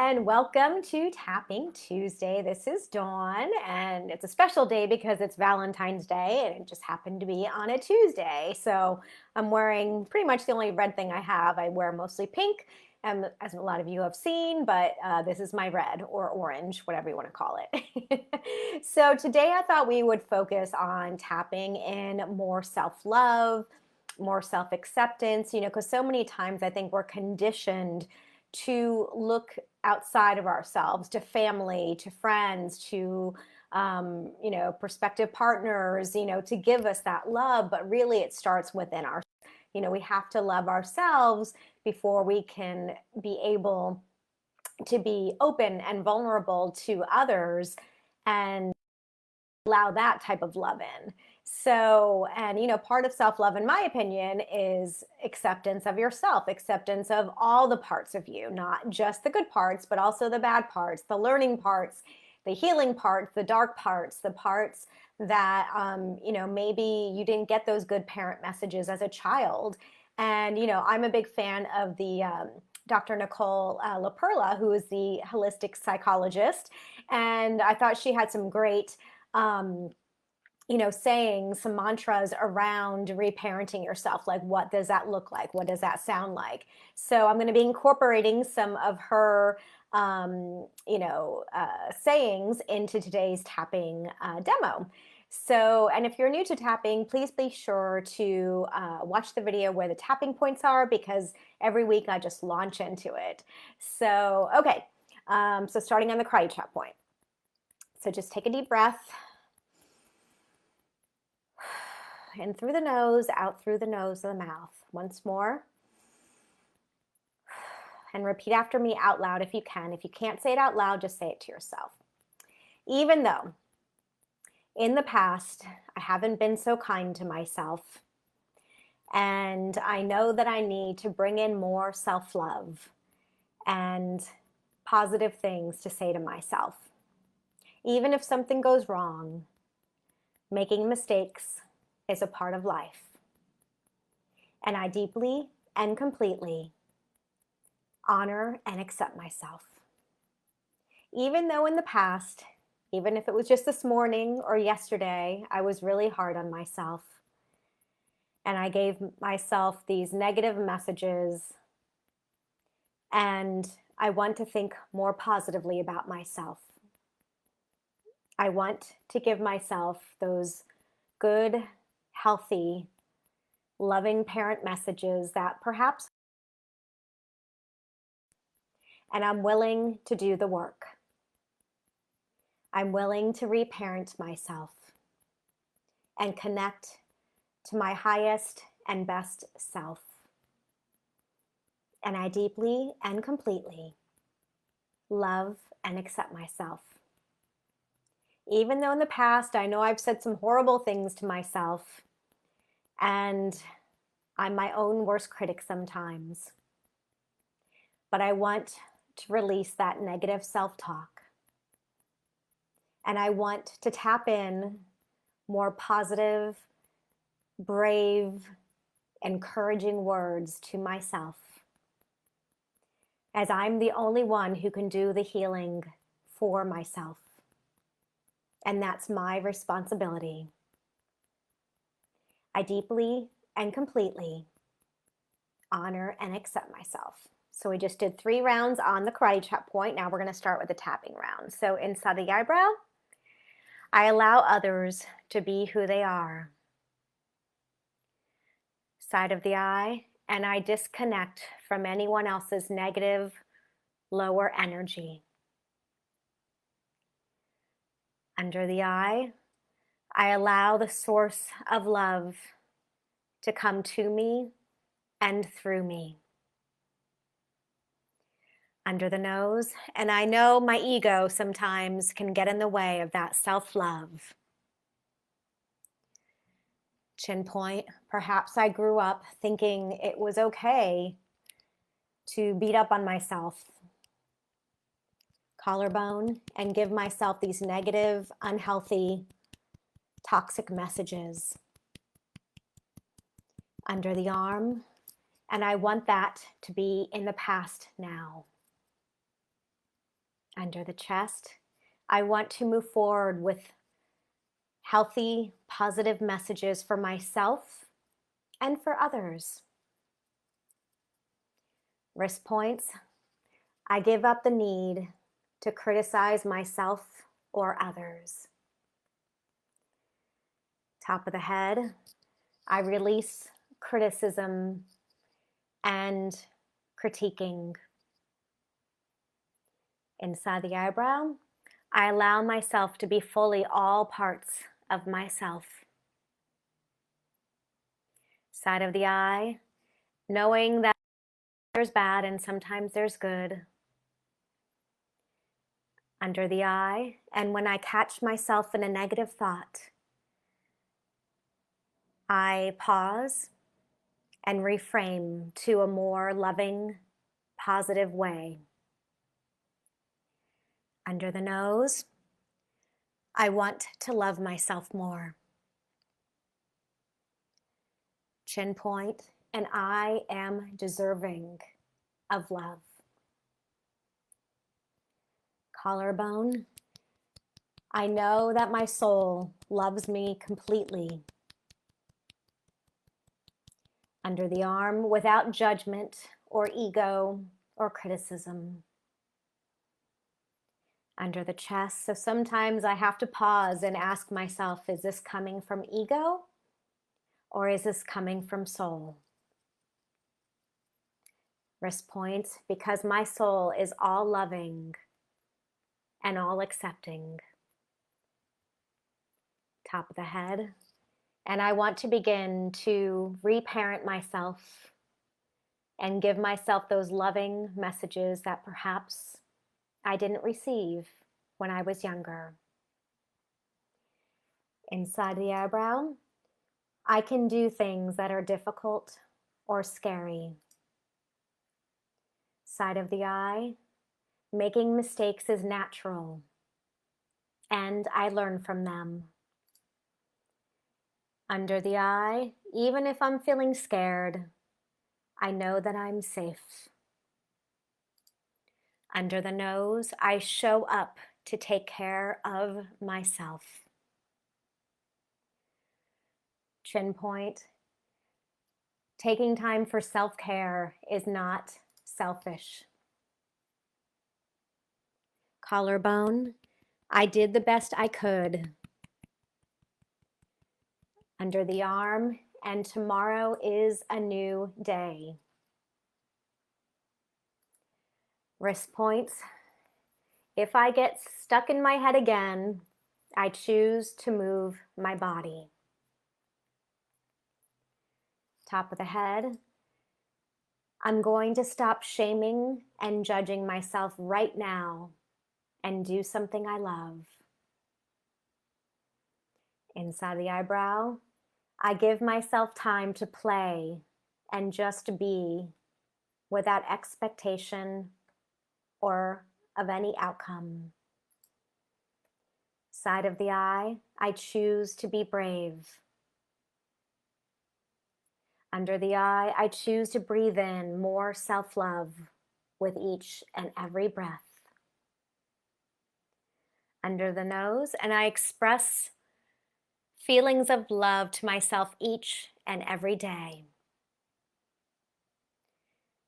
and welcome to Tapping Tuesday. This is Dawn, and it's a special day because it's Valentine's Day, and it just happened to be on a Tuesday. So I'm wearing pretty much the only red thing I have. I wear mostly pink, as a lot of you have seen, but this is my red or orange, whatever you want to call it. So today I thought we would focus on tapping in more self-love, more self-acceptance, because so many times I think we're conditioned to look outside of ourselves, to family, to friends, to prospective partners, to give us that love. But really, it starts within our. We have to love ourselves before we can be able to be open and vulnerable to others and allow that type of love in. So, and part of self-love, in my opinion, is acceptance of yourself, acceptance of all the parts of you, not just the good parts, but also the bad parts, the learning parts, the healing parts, the dark parts, the parts that, maybe you didn't get those good parent messages as a child. And, I'm a big fan of the Dr. Nicole LaPerla, who is the holistic psychologist. And I thought she had some great saying some mantras around reparenting yourself. Like, what does that look like? What does that sound like? So I'm going to be incorporating some of her, sayings into today's tapping demo. So, and if you're new to tapping, please be sure to watch the video where the tapping points are, because every week I just launch into it. So, okay. So starting on the karate chop point. So just take a deep breath. In through the nose, out through the nose of the mouth. Once more. And repeat after me out loud if you can. If you can't say it out loud, just say it to yourself. Even though in the past I haven't been so kind to myself, and I know that I need to bring in more self-love and positive things to say to myself. Even if something goes wrong, making mistakes is a part of life. And I deeply and completely honor and accept myself. Even though in the past, even if it was just this morning or yesterday, I was really hard on myself. And I gave myself these negative messages. And I want to think more positively about myself. I want to give myself those good, healthy, loving parent messages that perhaps, and I'm willing to do the work. I'm willing to reparent myself and connect to my highest and best self. And I deeply and completely love and accept myself. Even though in the past I know I've said some horrible things to myself, and I'm my own worst critic sometimes. But I want to release that negative self-talk. And I want to tap in more positive, brave, encouraging words to myself, as I'm the only one who can do the healing for myself. And that's my responsibility. I deeply and completely honor and accept myself. So we just did 3 rounds on the karate chop point. Now we're going to start with the tapping round. So inside the eyebrow, I allow others to be who they are. Side of the eye, and I disconnect from anyone else's negative, lower energy. Under the eye, I allow the source of love to come to me and through me. Under the nose, and I know my ego sometimes can get in the way of that self-love. Chin point, perhaps I grew up thinking it was okay to beat up on myself. Collarbone, and give myself these negative, unhealthy, toxic messages. Under the arm, and I want that to be in the past now. Under the chest, I want to move forward with healthy, positive messages for myself and for others. Wrist points, I give up the need to criticize myself or others. Top of the head, I release criticism and critiquing. Inside the eyebrow, I allow myself to be fully all parts of myself. Side of the eye, knowing that there's bad and sometimes there's good. Under the eye, and when I catch myself in a negative thought, I pause and reframe to a more loving, positive way. Under the nose, I want to love myself more. Chin point, and I am deserving of love. Collarbone, I know that my soul loves me completely. Under the arm, without judgment or ego or criticism. Under the chest, so sometimes I have to pause and ask myself, is this coming from ego or is this coming from soul? Wrist points, because my soul is all loving and all accepting. Top of the head, and I want to begin to reparent myself and give myself those loving messages that perhaps I didn't receive when I was younger. Inside the eyebrow, I can do things that are difficult or scary. Side of the eye, making mistakes is natural, and I learn from them. Under the eye, even if I'm feeling scared, I know that I'm safe. Under the nose, I show up to take care of myself. Chin point, taking time for self-care is not selfish. Collarbone, I did the best I could. Under the arm, and tomorrow is a new day. Wrist points, if I get stuck in my head again, I choose to move my body. Top of the head, I'm going to stop shaming and judging myself right now and do something I love. Inside the eyebrow, I give myself time to play and just be without expectation or of any outcome. Side of the eye, I choose to be brave. Under the eye, I choose to breathe in more self-love with each and every breath. Under the nose, and I express feelings of love to myself each and every day.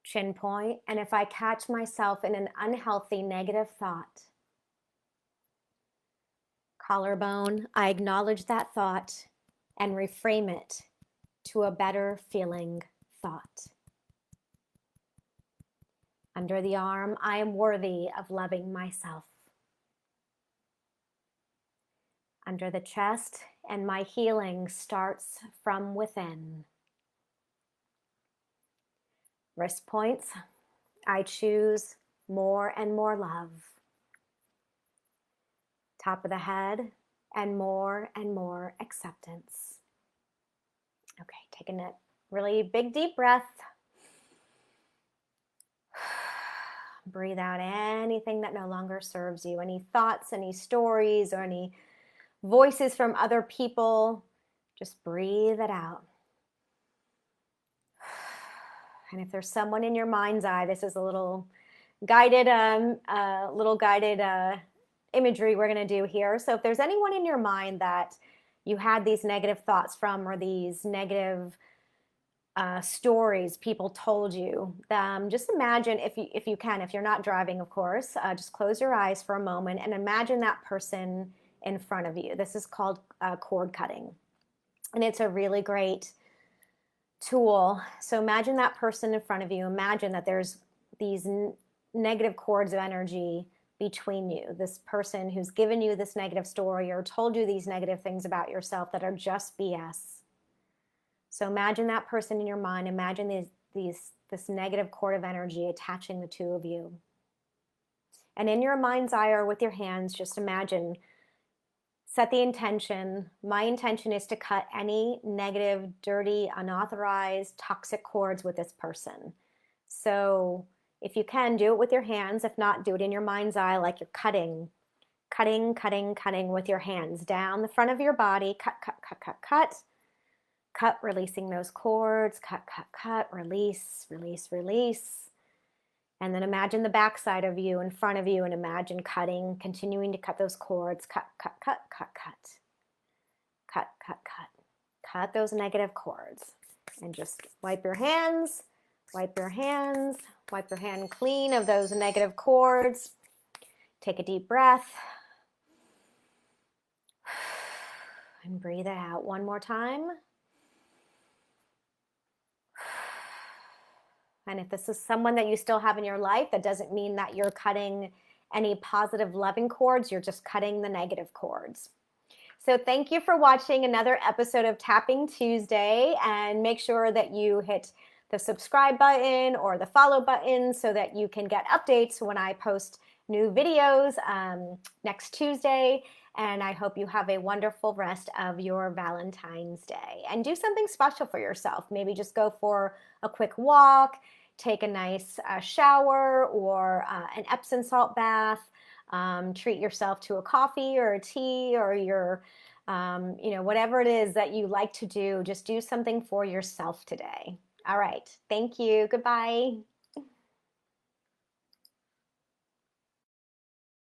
Chin point, and if I catch myself in an unhealthy negative thought, collarbone, I acknowledge that thought and reframe it to a better feeling thought. Under the arm, I am worthy of loving myself. Under the chest, and my healing starts from within. Wrist points, I choose more and more love. Top of the head, and more acceptance. Okay, taking a really big deep breath. Breathe out anything that no longer serves you, any thoughts, any stories, or any voices from other people. Just breathe it out. And if there's someone in your mind's eye, this is a little guided, little guided imagery we're going to do here. So if there's anyone in your mind that you had these negative thoughts from, or these negative stories people told you, just imagine, if you can, if you're not driving, of course, just close your eyes for a moment and imagine that person in front of you. This is called cord cutting, and it's a really great tool. So imagine that person in front of you. Imagine that there's these negative cords of energy between you. This person who's given you this negative story or told you these negative things about yourself that are just BS. So imagine that person in your mind. Imagine this negative cord of energy attaching the two of you. And in your mind's eye or with your hands, just imagine, set the intention. My intention is to cut any negative, dirty, unauthorized, toxic cords with this person. So if you can, do it with your hands. If not, do it in your mind's eye, like you're cutting with your hands down the front of your body. Cut, releasing those cords. Cut, release. And then imagine the backside of you in front of you, and imagine cutting, continuing to cut those cords. Cut. Cut those negative cords. And just wipe your hands. Wipe your hand clean of those negative cords. Take a deep breath. And breathe it out one more time. And if this is someone that you still have in your life, that doesn't mean that you're cutting any positive, loving cords. You're just cutting the negative cords. So thank you for watching another episode of Tapping Tuesday, and make sure that you hit the subscribe button or the follow button so that you can get updates when I post new videos next Tuesday. And I hope you have a wonderful rest of your Valentine's Day. And do something special for yourself. Maybe just go for a quick walk, take a nice shower, or an Epsom salt bath. Treat yourself to a coffee or a tea, or your, whatever it is that you like to do. Just do something for yourself today. All right. Thank you. Goodbye.